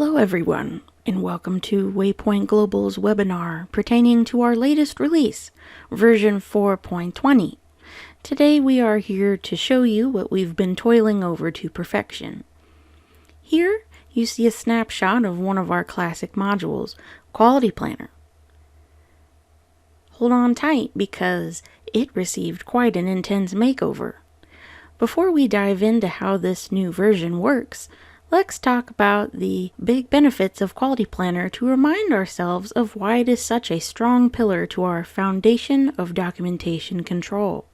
Hello everyone, and welcome to Waypoint Global's webinar pertaining to our latest release, version 4.20. Today we are here to show you what we've been toiling over to perfection. Here you see a snapshot of one of our classic modules, Quality Planner. Hold on tight because it received quite an intense makeover. Before we dive into how this new version works, let's talk about the big benefits of Quality Planner to remind ourselves of why it is such a strong pillar to our foundation of documentation control.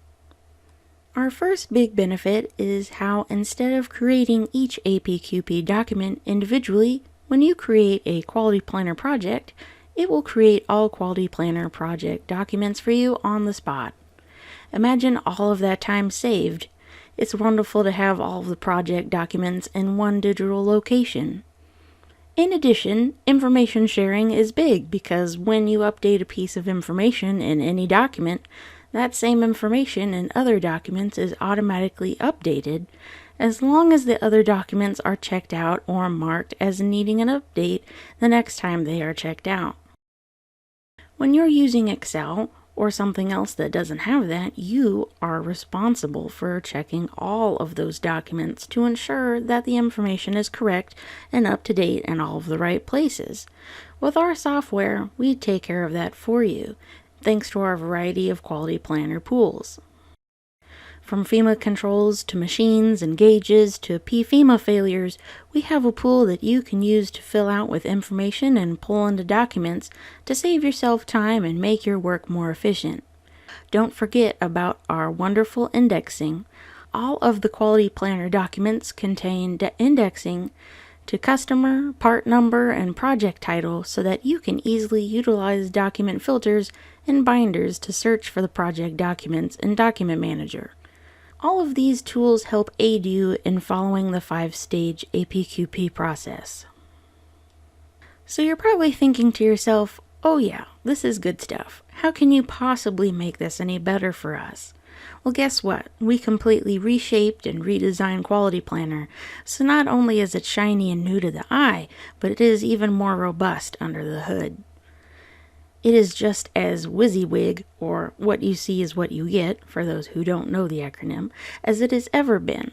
Our first big benefit is how instead of creating each APQP document individually, when you create a Quality Planner project, it will create all Quality Planner project documents for you on the spot. Imagine all of that time saved. It's wonderful to have all of the project documents in one digital location. In addition, information sharing is big because when you update a piece of information in any document, that same information in other documents is automatically updated as long as the other documents are checked out or marked as needing an update the next time they are checked out. When you're using Excel, or something else that doesn't have that, you are responsible for checking all of those documents to ensure that the information is correct and up to date in all of the right places. With our software, we take care of that for you, thanks to our variety of Quality Planner pools. From FMEA controls to machines and gauges to PFMEA failures, we have a pool that you can use to fill out with information and pull into documents to save yourself time and make your work more efficient. Don't forget about our wonderful indexing. All of the Quality Planner documents contain indexing to customer, part number, and project title so that you can easily utilize document filters and binders to search for the project documents in Document Manager. All of these tools help aid you in following the 5-stage APQP process. So you're probably thinking to yourself, oh yeah, this is good stuff. How can you possibly make this any better for us? Well, guess what? We completely reshaped and redesigned Quality Planner, so not only is it shiny and new to the eye, but it is even more robust under the hood. It is just as WYSIWYG, or what you see is what you get, for those who don't know the acronym, as it has ever been.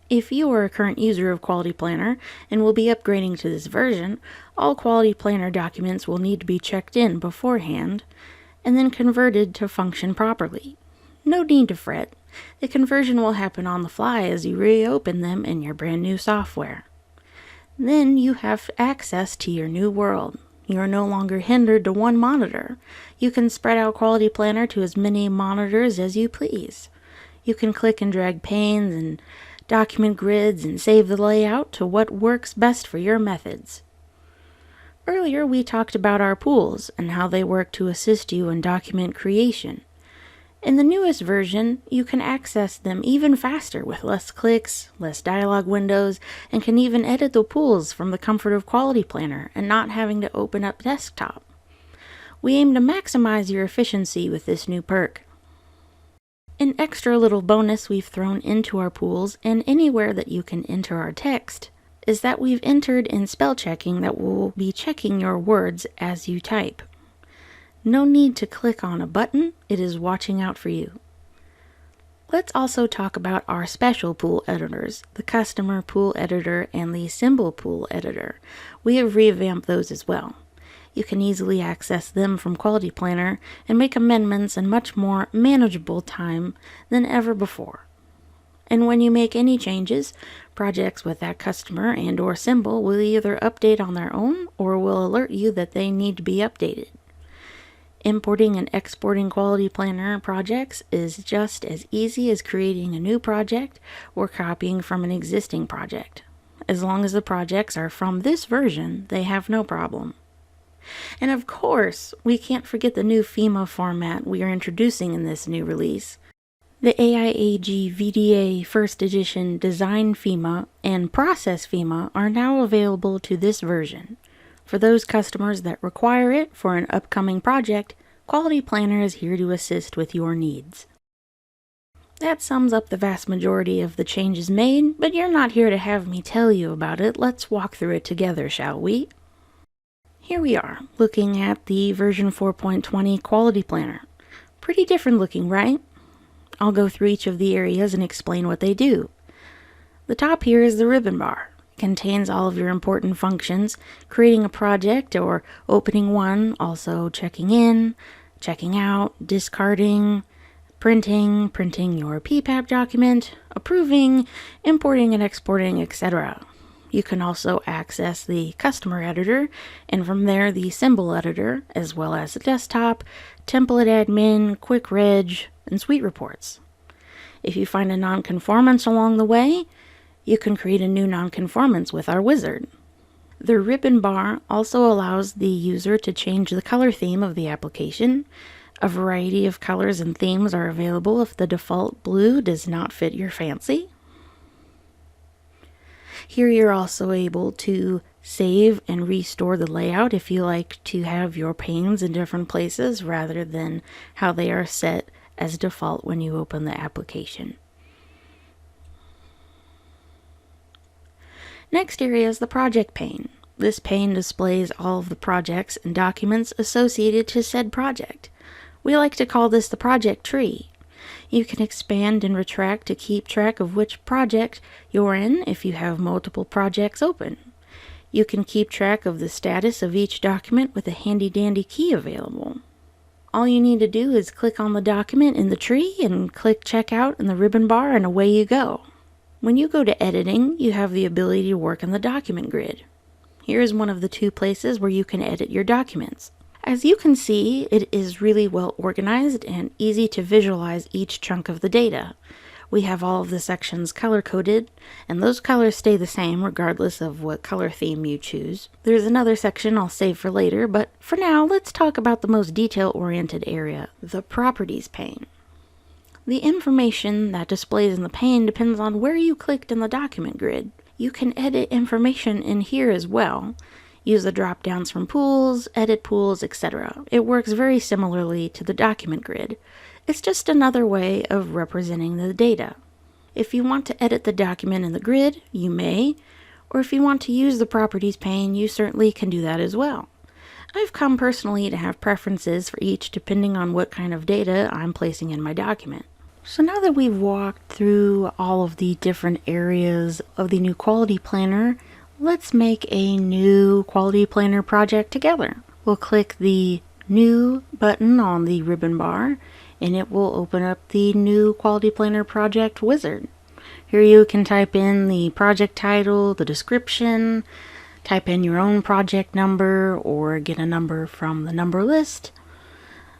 If you are a current user of Quality Planner and will be upgrading to this version, all Quality Planner documents will need to be checked in beforehand and then converted to function properly. No need to fret. The conversion will happen on the fly as you reopen them in your brand new software. Then you have access to your new world. You are no longer hindered to one monitor. You can spread out Quality Planner to as many monitors as you please. You can click and drag panes and document grids and save the layout to what works best for your methods. Earlier we talked about our pools and how they work to assist you in document creation. In the newest version, you can access them even faster with less clicks, less dialog windows, and can even edit the pools from the comfort of Quality Planner and not having to open up desktop. We aim to maximize your efficiency with this new perk. An extra little bonus we've thrown into our pools and anywhere that you can enter our text is that we've entered in spell checking that will be checking your words as you type. No need to click on a button, it is watching out for you. Let's also talk about our special pool editors, the Customer Pool Editor and the Symbol Pool Editor. We have revamped those as well. You can easily access them from Quality Planner and make amendments in much more manageable time than ever before. And when you make any changes, projects with that customer and or symbol will either update on their own or will alert you that they need to be updated. Importing and exporting Quality Planner projects is just as easy as creating a new project or copying from an existing project. As long as the projects are from this version, they have no problem. And of course, we can't forget the new FMEA format we are introducing in this new release. The AIAG VDA First Edition Design FMEA and Process FMEA are now available to this version. For those customers that require it for an upcoming project, Quality Planner is here to assist with your needs. That sums up the vast majority of the changes made, but you're not here to have me tell you about it. Let's walk through it together, shall we? Here we are, looking at the version 4.20 Quality Planner. Pretty different looking, right? I'll go through each of the areas and explain what they do. The top here is the ribbon bar. It contains all of your important functions, creating a project or opening one, also checking in, checking out, discarding, printing your PPAP document, approving, importing and exporting, etc. You can also access the customer editor, and from there the symbol editor, as well as the desktop, template admin, quick reg, and suite reports. If you find a nonconformance along the way, you can create a new nonconformance with our wizard. The ribbon bar also allows the user to change the color theme of the application. A variety of colors and themes are available if the default blue does not fit your fancy. Here you're also able to save and restore the layout if you like to have your panes in different places rather than how they are set as default when you open the application. Next area is the project pane. This pane displays all of the projects and documents associated to said project. We like to call this the project tree. You can expand and retract to keep track of which project you're in if you have multiple projects open. You can keep track of the status of each document with a handy-dandy key available. All you need to do is click on the document in the tree and click Checkout in the ribbon bar, and away you go. When you go to editing, you have the ability to work in the document grid. Here is one of the two places where you can edit your documents. As you can see, it is really well organized and easy to visualize each chunk of the data. We have all of the sections color-coded, and those colors stay the same regardless of what color theme you choose. There's another section I'll save for later, but for now, let's talk about the most detail-oriented area, the Properties pane. The information that displays in the pane depends on where you clicked in the document grid. You can edit information in here as well. Use the drop-downs from pools, edit pools, etc. It works very similarly to the document grid. It's just another way of representing the data. If you want to edit the document in the grid, you may, or if you want to use the Properties pane, you certainly can do that as well. I've come personally to have preferences for each depending on what kind of data I'm placing in my document. So now that we've walked through all of the different areas of the new Quality Planner, let's make a new Quality Planner project together. We'll click the New button on the ribbon bar, and it will open up the new Quality Planner project wizard. Here you can type in the project title, the description, type in your own project number or get a number from the number list,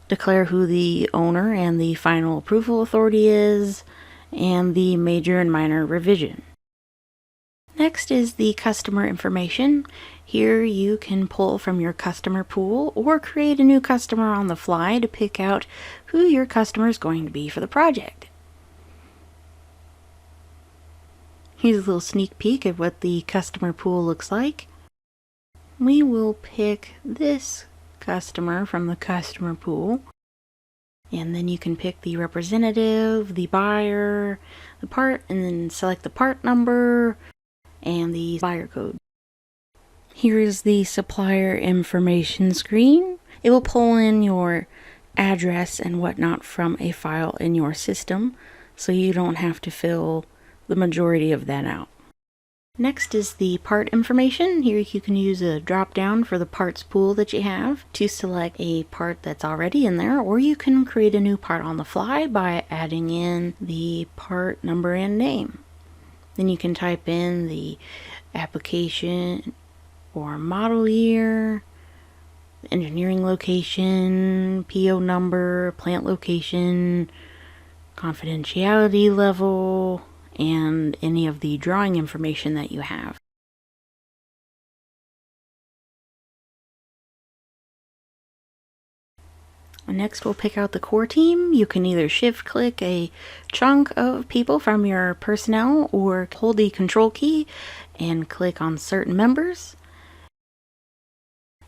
declare who the owner and the final approval authority is, and the major and minor revision. Next is the customer information. Here you can pull from your customer pool or create a new customer on the fly to pick out who your customer is going to be for the project. Here's a little sneak peek of what the customer pool looks like. We will pick this customer from the customer pool, and then you can pick the representative, the buyer, the part, and then select the part number and the buyer code. Here is the supplier information screen. It will pull in your address and whatnot from a file in your system, so you don't have to fill the majority of that out. Next is the part information. Here you can use a drop down for the parts pool that you have to select a part that's already in there, or you can create a new part on the fly by adding in the part number and name. Then you can type in the application or model year, engineering location, PO number, plant location, confidentiality level, and any of the drawing information that you have. Next, we'll pick out the core team. You can either shift click a chunk of people from your personnel or hold the control key and click on certain members.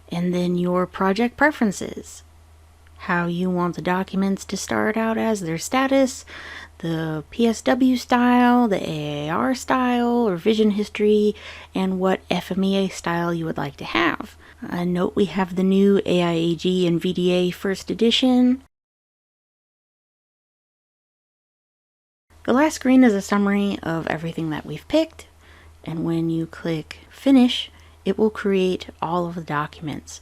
And then your project preferences. How you want the documents to start out as their status, the PSW style, the AAR style, revision history, and what FMEA style you would like to have. Note we have the new AIAG and VDA first edition. The last screen is a summary of everything that we've picked, and when you click Finish, it will create all of the documents.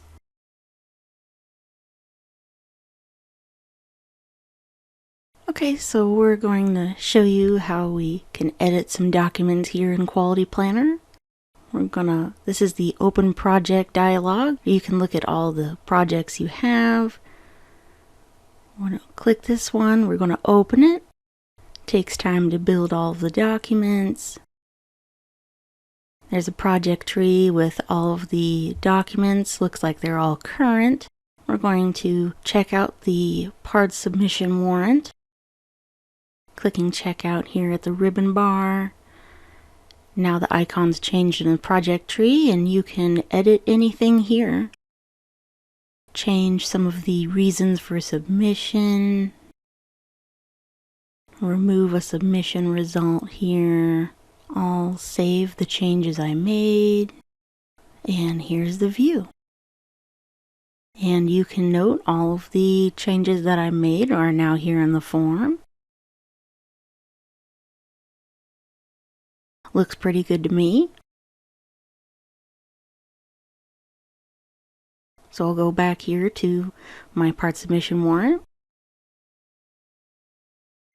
Okay, so we're going to show you how we can edit some documents here in Quality Planner. This is the Open Project dialog. You can look at all the projects you have. We're going to click this one. We're going to open it. Takes time to build all of the documents. There's a project tree with all of the documents. Looks like they're all current. We're going to check out the parts submission warrant. Clicking checkout here at the ribbon bar. Now the icon's changed in the project tree and you can edit anything here. Change some of the reasons for submission. Remove a submission result here. I'll save the changes I made. And here's the view. And you can note all of the changes that I made are now here in the form. Looks pretty good to me. So I'll go back here to my part submission warrant.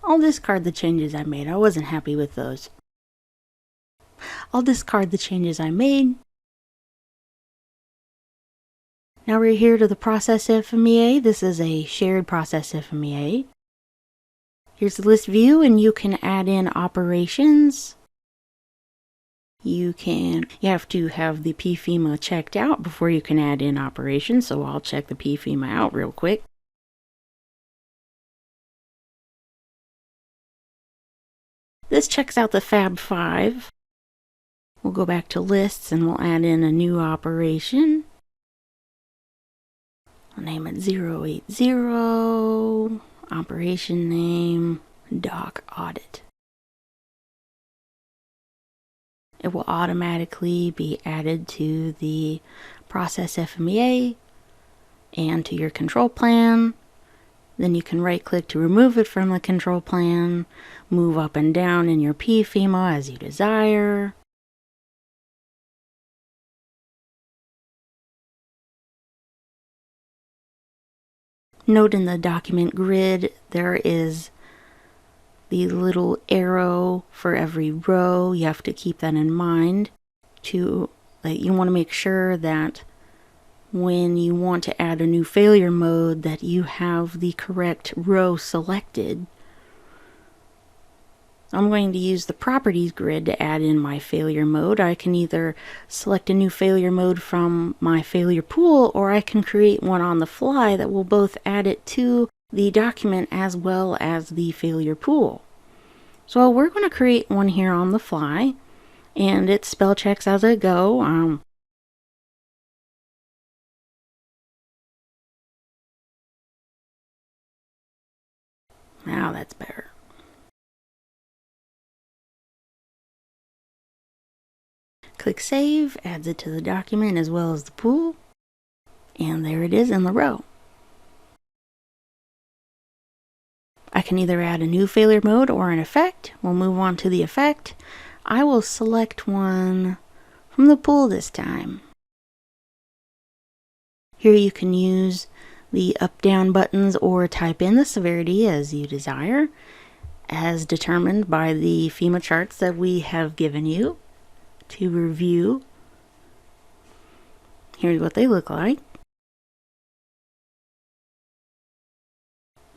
I'll discard the changes I made. I wasn't happy with those. I'll discard the changes I made. Now we're here to the process FMEA. This is a shared process FMEA. Here's the list view and you can add in operations. You have to have the FMEA checked out before you can add in operations, so I'll check the FMEA out real quick. This checks out the Fab 5. We'll go back to lists and we'll add in a new operation. I'll name it 080, operation name, doc audit. It will automatically be added to the process FMEA and to your control plan. Then you can right click to remove it from the control plan, move up and down in your FMEA as you desire. Note in the document grid there is the little arrow for every row. You have to keep that in mind. You want to make sure that when you want to add a new failure mode that you have the correct row selected. I'm going to use the properties grid to add in my failure mode. I can either select a new failure mode from my failure pool, or I can create one on the fly that will both add it to the document as well as the failure pool. So we're going to create one here on the fly, and it spell checks as I go. Now that's better. Click Save, adds it to the document as well as the pool, and there it is in the row. I can either add a new failure mode or an effect. We'll move on to the effect. I will select one from the pool this time. Here you can use the up-down buttons or type in the severity as you desire, as determined by the FMEA charts that we have given you to review. Here's what they look like.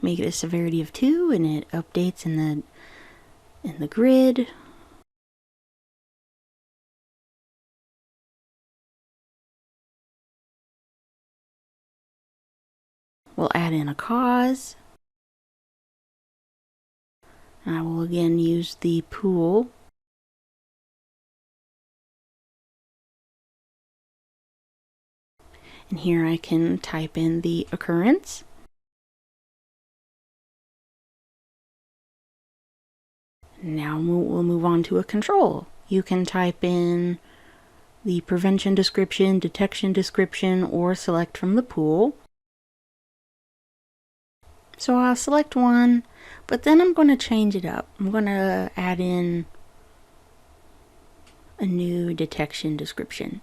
Make it a severity of 2 and it updates in the grid. We'll add in a cause. And I will again use the pool. And here I can type in the occurrence. Now we'll move on to a control. You can type in the prevention description, detection description, or select from the pool. So I'll select one, but then I'm going to change it up. I'm going to add in a new detection description.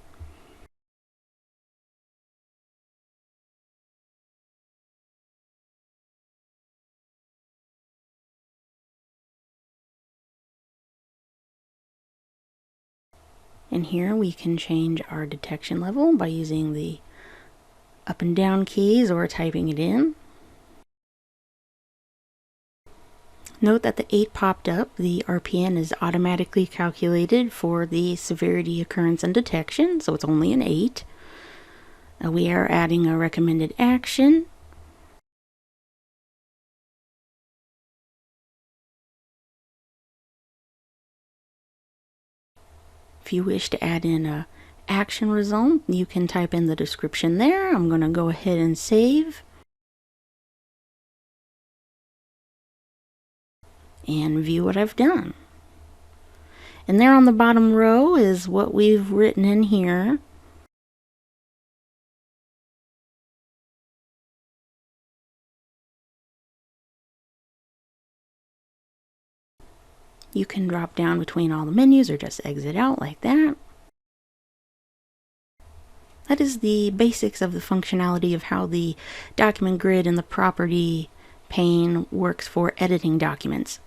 And here we can change our detection level by using the up and down keys or typing it in. Note that the 8 popped up. The RPN is automatically calculated for the severity, occurrence, and detection, so it's only an 8. We are adding a recommended action. If you wish to add in a action result, you can type in the description there. I'm going to go ahead and save. And view what I've done. And there on the bottom row is what we've written in here. You can drop down between all the menus or just exit out like that. That is the basics of the functionality of how the document grid and the property pane works for editing documents.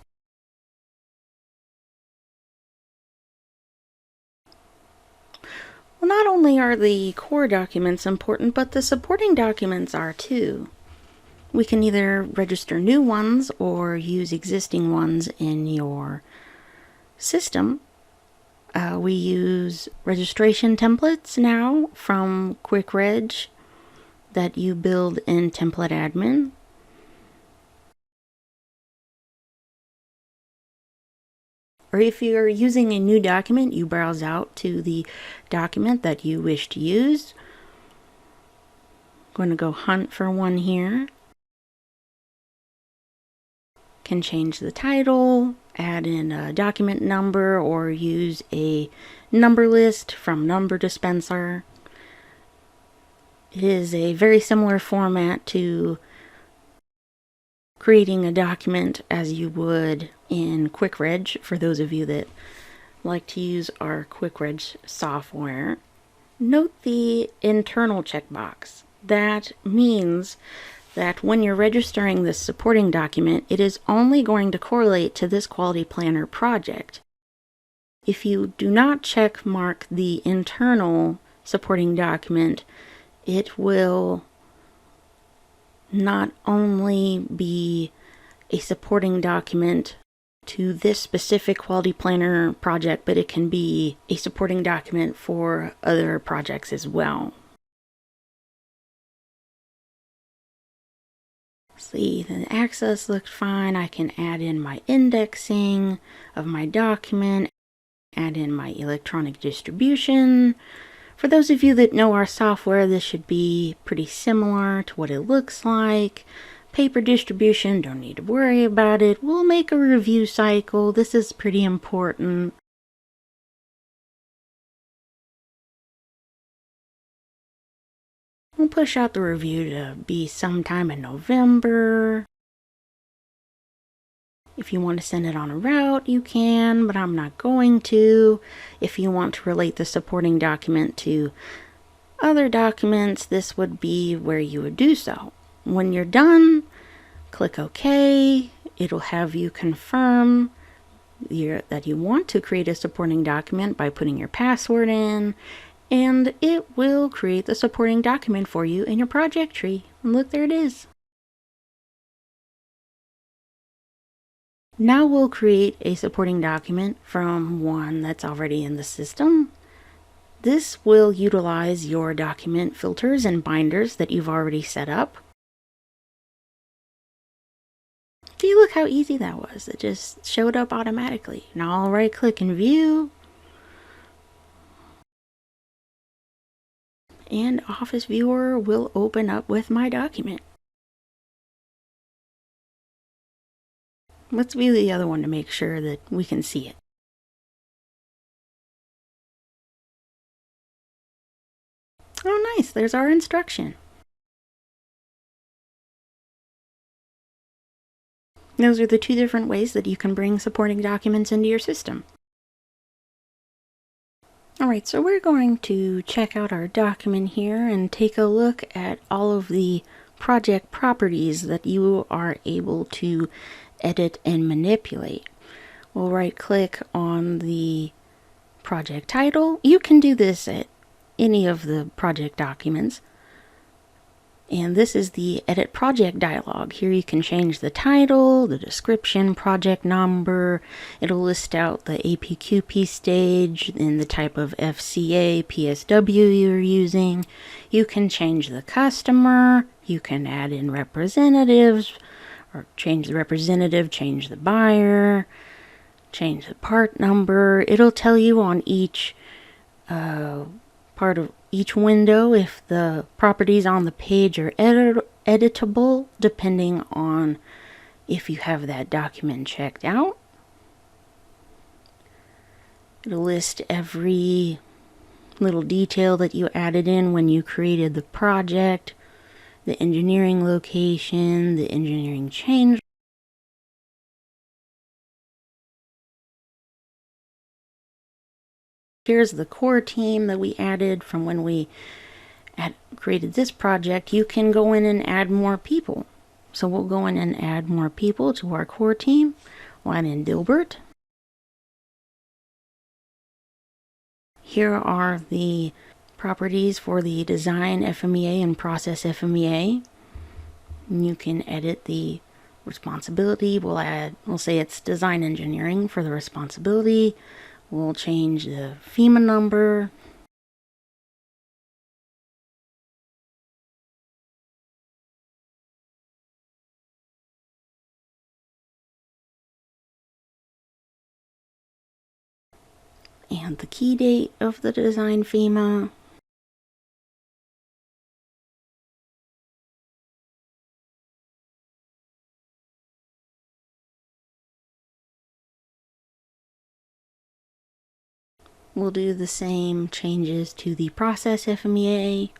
Well, not only are the core documents important, but the supporting documents are too. We can either register new ones or use existing ones in your system. We use registration templates now from QuickReg that you build in Template Admin. Or if you're using a new document, you browse out to the document that you wish to use. I'm going to go hunt for one here. Can change the title, add in a document number, or use a number list from Number Dispenser. It is a very similar format to creating a document as you would in QuickReg, for those of you that like to use our QuickReg software. Note the internal checkbox. That means that when you're registering this supporting document, it is only going to correlate to this Quality Planner project. If you do not check mark the internal supporting document, it will not only be a supporting document to this specific Quality Planner project, but it can be a supporting document for other projects as well. See, the access looked fine. I can add in my indexing of my document, add in my electronic distribution. For those of you that know our software, this should be pretty similar to what it looks like. Paper distribution, don't need to worry about it. We'll make a review cycle. This is pretty important. We'll push out the review to be sometime in November. If you want to send it on a route, you can, but I'm not going to. If you want to relate the supporting document to other documents, this would be where you would do so. When you're done, click OK. It'll have you confirm that you want to create a supporting document by putting your password in, and it will create the supporting document for you in your project tree. And look, there it is. Now we'll create a supporting document from one that's already in the system. This will utilize your document filters and binders that you've already set up. See, look how easy that was. It just showed up automatically. Now I'll right click and view. And Office Viewer will open up with my document. Let's view the other one to make sure that we can see it. Oh, nice, there's our instruction. Those are the two different ways that you can bring supporting documents into your system. Alright, so we're going to check out our document here and take a look at all of the project properties that you are able to edit and manipulate. We'll right-click on the project title. You can do this at any of the project documents. And this is the Edit Project dialog. Here you can change the title, the description, project number. It'll list out the APQP stage and the type of FCA, PSW you're using. You can change the customer. You can add in representatives, or change the representative, change the buyer, change the part number. It'll tell you on each part of each window if the properties on the page are editable, depending on if you have that document checked out. It'll list every little detail that you added in when you created the project, the engineering location, the engineering change. Here's the core team that we added from when we created this project. You can go in and add more people. So we'll go in and add more people to our core team. We'll add in Dilbert. Here are the properties for the design FMEA and process FMEA. And you can edit the responsibility. We'll say it's design engineering for the responsibility. We'll change the FMEA number. And the key date of the design FMEA. We'll do the same changes to the process FMEA.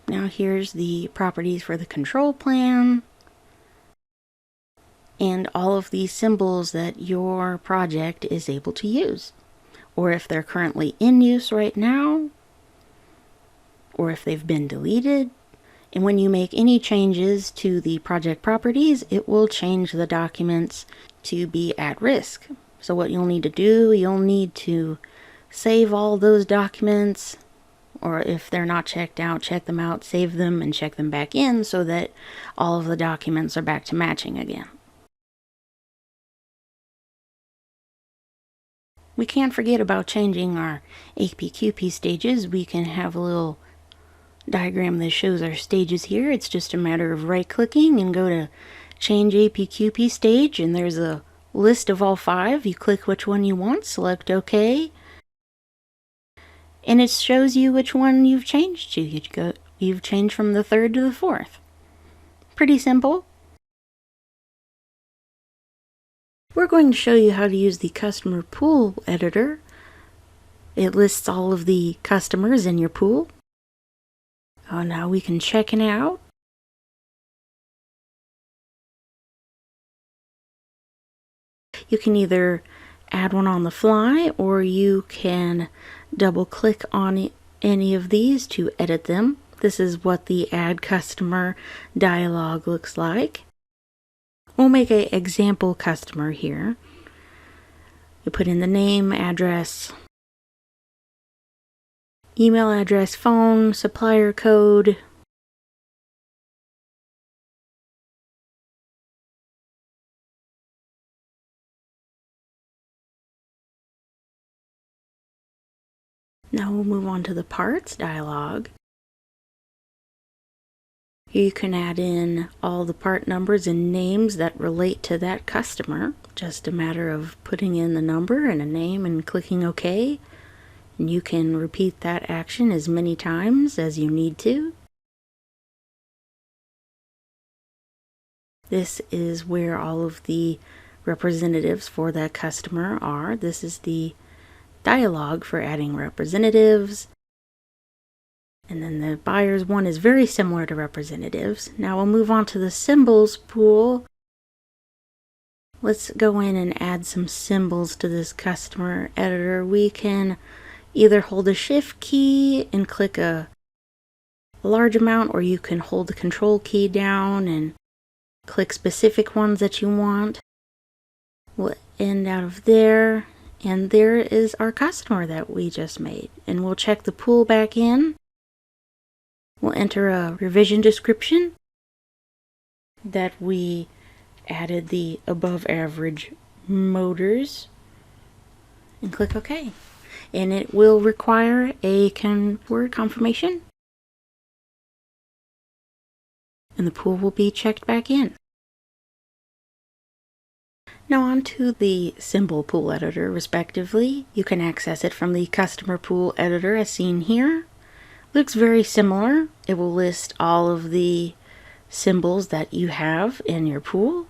Now here's the properties for the control plan and all of these symbols that your project is able to use, or if they're currently in use right now, or if they've been deleted. And when you make any changes to the project properties, it will change the documents to be at risk. So what you'll need to do, you'll need to save all those documents, or if they're not checked out, check them out, save them, and check them back in so that all of the documents are back to matching again. We can't forget about changing our APQP stages. We can have a little diagram that shows our stages here. It's just a matter of right-clicking and go to change APQP stage, and there's a list of all 5. You click which one you want, select OK, and it shows you which one you've changed to. You've changed from the 3rd to the 4th. Pretty simple. We're going to show you how to use the customer pool editor. It lists all of the customers in your pool. Now we can check it out. You can either add one on the fly, or you can double click on any of these to edit them. This is what the Add Customer dialog looks like. We'll make an example customer here. You put in the name, address, email address, phone, supplier code. Now we'll move on to the parts dialog. You can add in all the part numbers and names that relate to that customer. Just a matter of putting in the number and a name and clicking OK. And you can repeat that action as many times as you need to. This is where all of the representatives for that customer are. This is the dialog for adding representatives. And then the buyers one is very similar to representatives. Now we'll move on to the symbols pool. Let's go in and add some symbols to this customer editor. We can either hold the shift key and click a large amount, or you can hold the control key down and click specific ones that you want. We'll end out of there, and there is our customer that we just made. And we'll check the pool back in. We'll enter a revision description that we added the above average motors and click OK. And it will require a word confirmation. And the pool will be checked back in. Now on to the symbol pool editor, respectively. You can access it from the customer pool editor as seen here. Looks very similar. It will list all of the symbols that you have in your pool.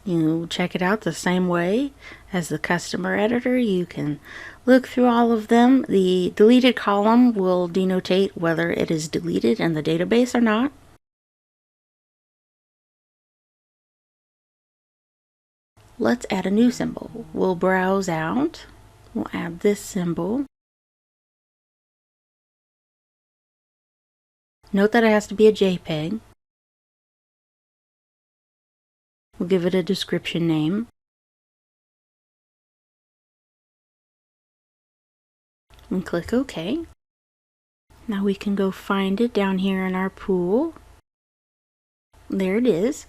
You check it out the same way as the customer editor. You can look through all of them. The deleted column will denotate whether it is deleted in the database or not. Let's add a new symbol. We'll browse out. We'll add this symbol. Note that it has to be a JPEG. We'll give it a description name. And click OK. Now we can go find it down here in our pool. There it is.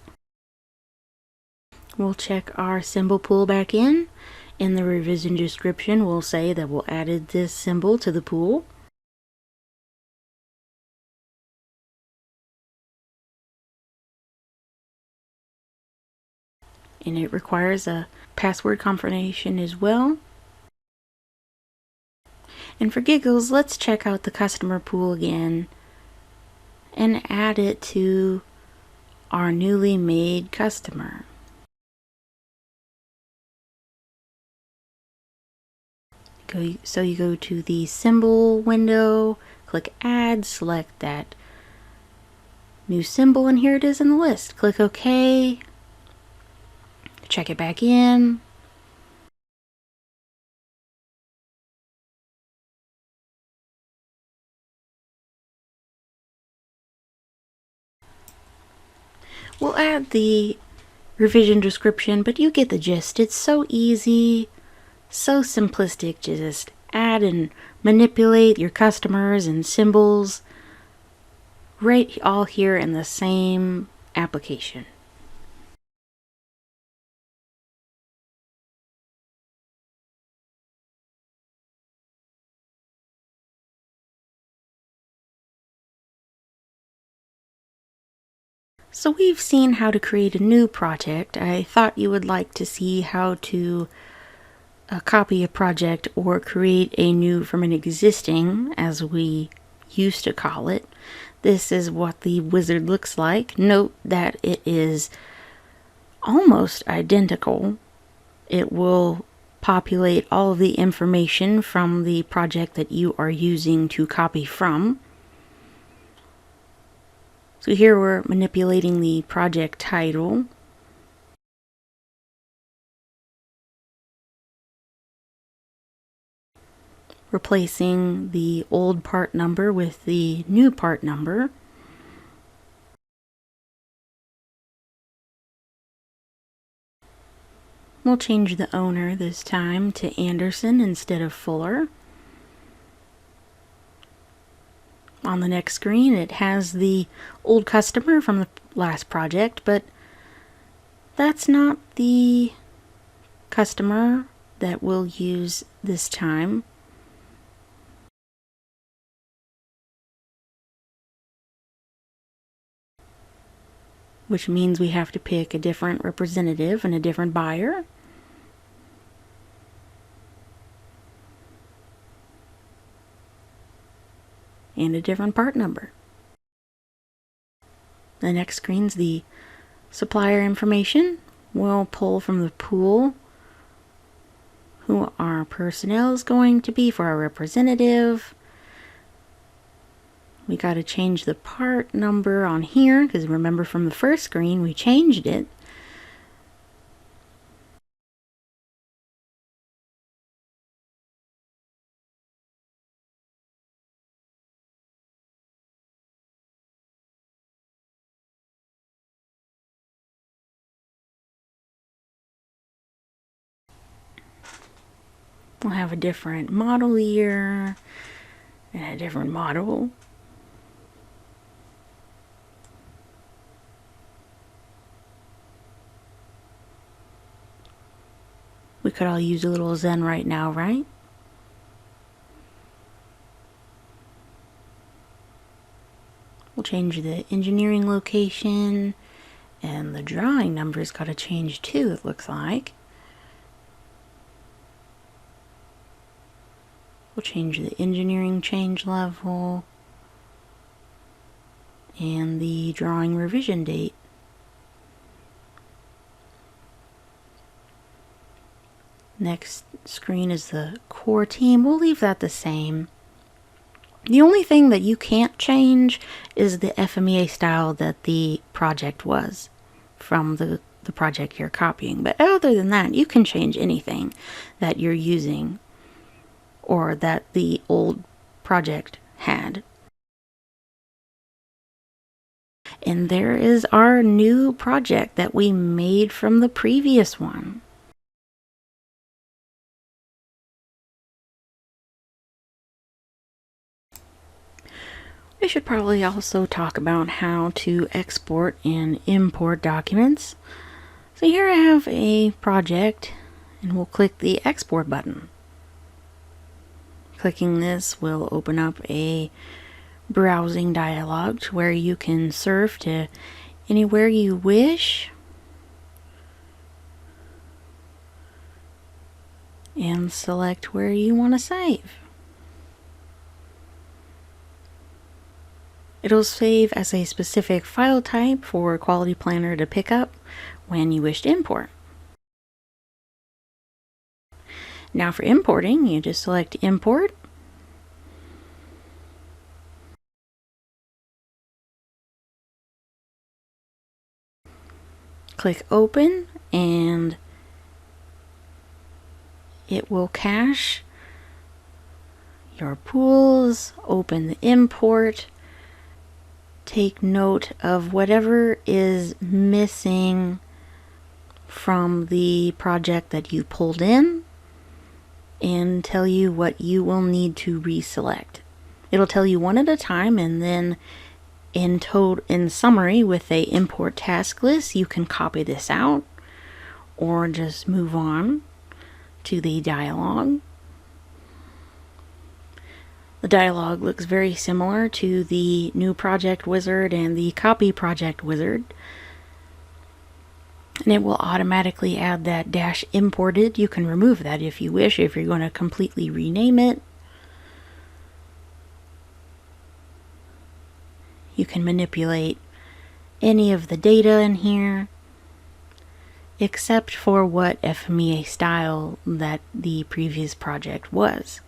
We'll check our symbol pool back in. In the revision description, we'll say that we'll added this symbol to the pool. And it requires a password confirmation as well. And for giggles, let's check out the customer pool again and add it to our newly made customer. So you go to the symbol window, click add, select that new symbol, and here it is in the list. Click OK. Check it back in. We'll add the revision description, but you get the gist. It's so easy, so simplistic. Just add and manipulate your customers and symbols right all here in the same application. So we've seen how to create a new project. I thought you would like to see how to copy a project or create a new from an existing, as we used to call it. This is what the wizard looks like. Note that it is almost identical. It will populate all of the information from the project that you are using to copy from. So here we're manipulating the project title. Replacing the old part number with the new part number. We'll change the owner this time to Anderson instead of Fuller. On the next screen, it has the old customer from the last project, but that's not the customer that we'll use this time. Which means we have to pick a different representative and a different buyer. and a different part number. The next screen's the supplier information. We'll pull from the pool who our personnel is going to be for our representative. We got to change the part number on here because remember from the first screen we changed it. We'll have a different model year and a different model. We could all use a little Zen right now, right? We'll change the engineering location, and the drawing number's got to change too, it looks like. We'll change the engineering change level and the drawing revision date. Next screen is the core team. We'll leave that the same. The only thing that you can't change is the FMEA style that the project was from the project you're copying. But other than that, you can change anything that you're using or that the old project had. And there is our new project that we made from the previous one. We should probably also talk about how to export and import documents. So here I have a project and we'll click the export button. Clicking this will open up a browsing dialog to where you can surf to anywhere you wish and select where you want to save. It'll save as a specific file type for Quality Planner to pick up when you wish to import. Now for importing, you just select Import. Click Open and it will cache your pools, open the import, take note of whatever is missing from the project that you pulled in and tell you what you will need to reselect. It'll tell you one at a time, and then in summary with a import task list, you can copy this out or just move on to the dialog. The dialog looks very similar to the new project wizard and the copy project wizard. And it will automatically add that -imported. You can remove that if you wish, if you're going to completely rename it. You can manipulate any of the data in here, except for what FMEA style that the previous project was.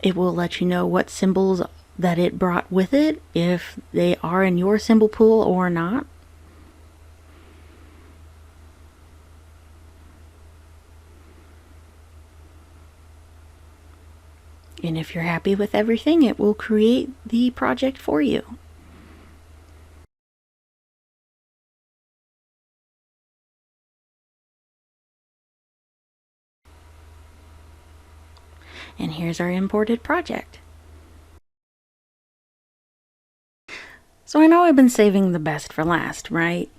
It will let you know what symbols that it brought with it, if they are in your symbol pool or not. And if you're happy with everything, it will create the project for you. And here's our imported project. So I know I've been saving the best for last, right?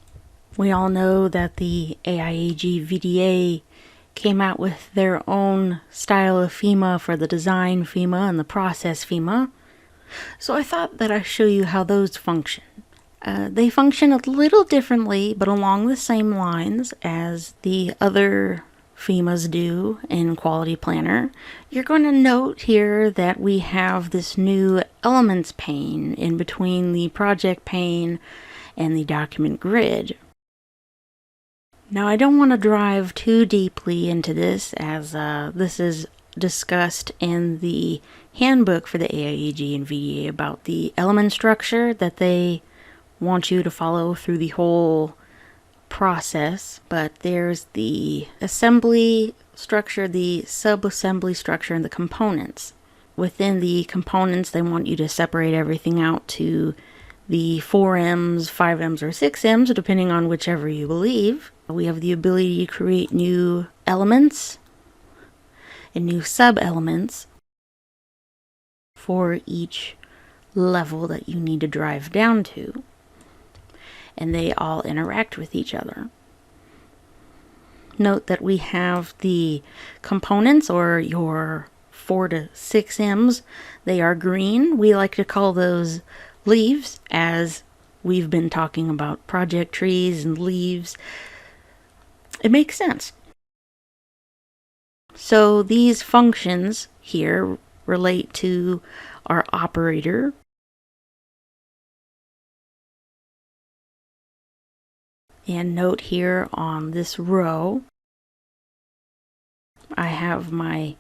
We all know that the AIAG VDA came out with their own style of FEMA for the design FEMA and the process FEMA. So I thought that I'd show you how those function. They function a little differently, but along the same lines as the other FEMAs do in Quality Planner, you're going to note here that we have this new Elements pane in between the project pane and the document grid. Now, I don't want to drive too deeply into this, as this is discussed in the handbook for the AIEG and VDA about the element structure that they want you to follow through the whole process. But there's the assembly structure, the sub-assembly structure, and the components. Within the components, they want you to separate everything out to the 4Ms, 5Ms, or 6Ms, depending on whichever you believe. We have the ability to create new elements and new sub-elements for each level that you need to drive down to. And they all interact with each other. Note that we have the components, or your 4 to 6Ms. They are green. We like to call those leaves, as we've been talking about project trees and leaves. It makes sense. So these functions here relate to our operator. And note here on this row, I have my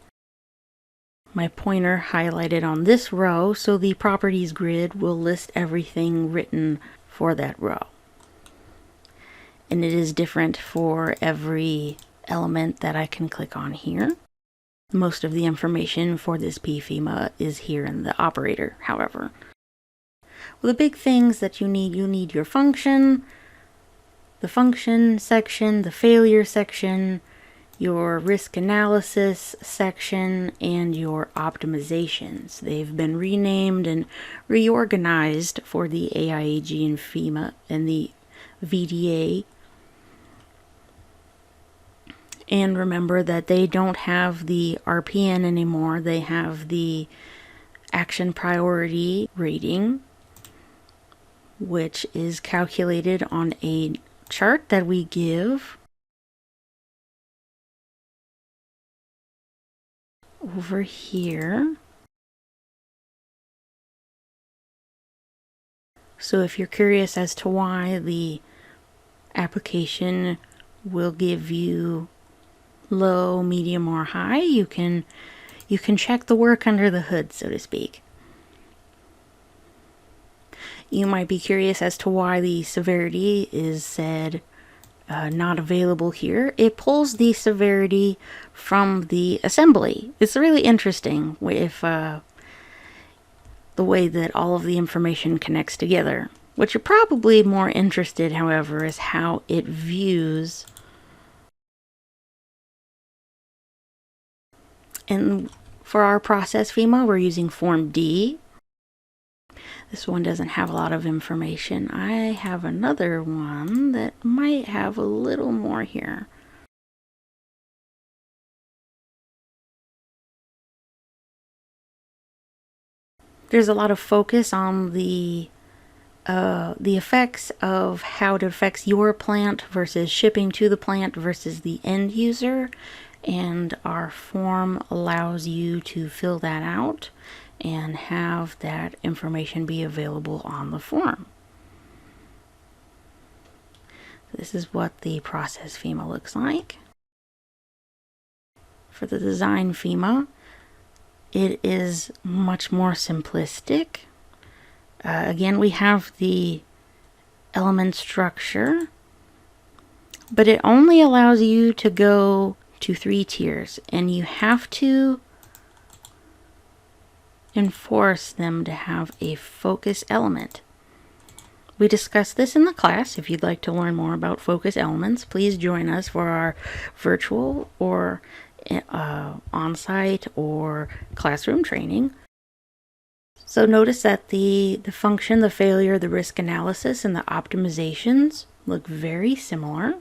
pointer highlighted on this row, so the properties grid will list everything written for that row. And it is different for every element that I can click on here. Most of the information for this PFEMA is here in the operator, however. Well, the big things that you need your function, the function section, the failure section, your risk analysis section, and your optimizations. They've been renamed and reorganized for the AIAG and FEMA and the VDA. And remember that they don't have the RPN anymore. They have the action priority rating, which is calculated on a chart that we give over here. So if you're curious as to why the application will give you low, medium, or high, you can check the work under the hood, so to speak. You might be curious as to why the severity is said not available here. It pulls the severity from the assembly. It's really interesting if the way that all of the information connects together. What you're probably more interested, however, is how it views. And for our process FEMA, we're using Form D. This one doesn't have a lot of information. I have another one that might have a little more here. There's a lot of focus on the effects of how it affects your plant versus shipping to the plant versus the end user. And our form allows you to fill that out and have that information be available on the form. This is what the process FEMA looks like. For the design FEMA, it is much more simplistic. Again, we have the element structure, but it only allows you to go to 3 tiers, and you have to enforce them to have a focus element. We discussed this in the class. If you'd like to learn more about focus elements, please join us for our virtual or on-site or classroom training. So notice that the function, the failure, the risk analysis, and the optimizations look very similar.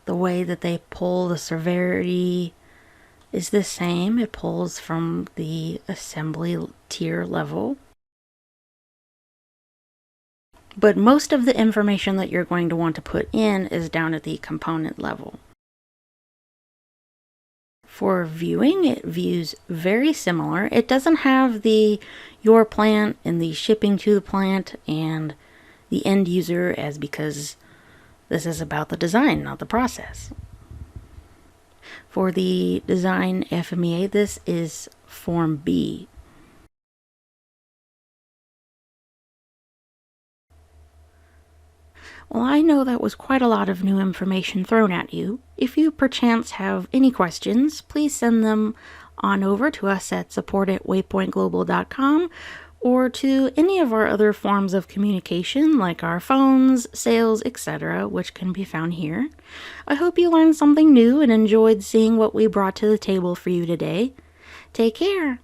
The way that they pull the severity is the same. It pulls from the assembly tier level. But most of the information that you're going to want to put in is down at the component level. For viewing, it views very similar. It doesn't have the your plant and the shipping to the plant and the end user, as because this is about the design, not the process. For the design FMEA, this is Form B. Well, I know that was quite a lot of new information thrown at you. If you perchance have any questions, please send them on over to us at support@waypointglobal.com or to any of our other forms of communication like our phones, sales, etc., which can be found here. I hope you learned something new and enjoyed seeing what we brought to the table for you today. Take care!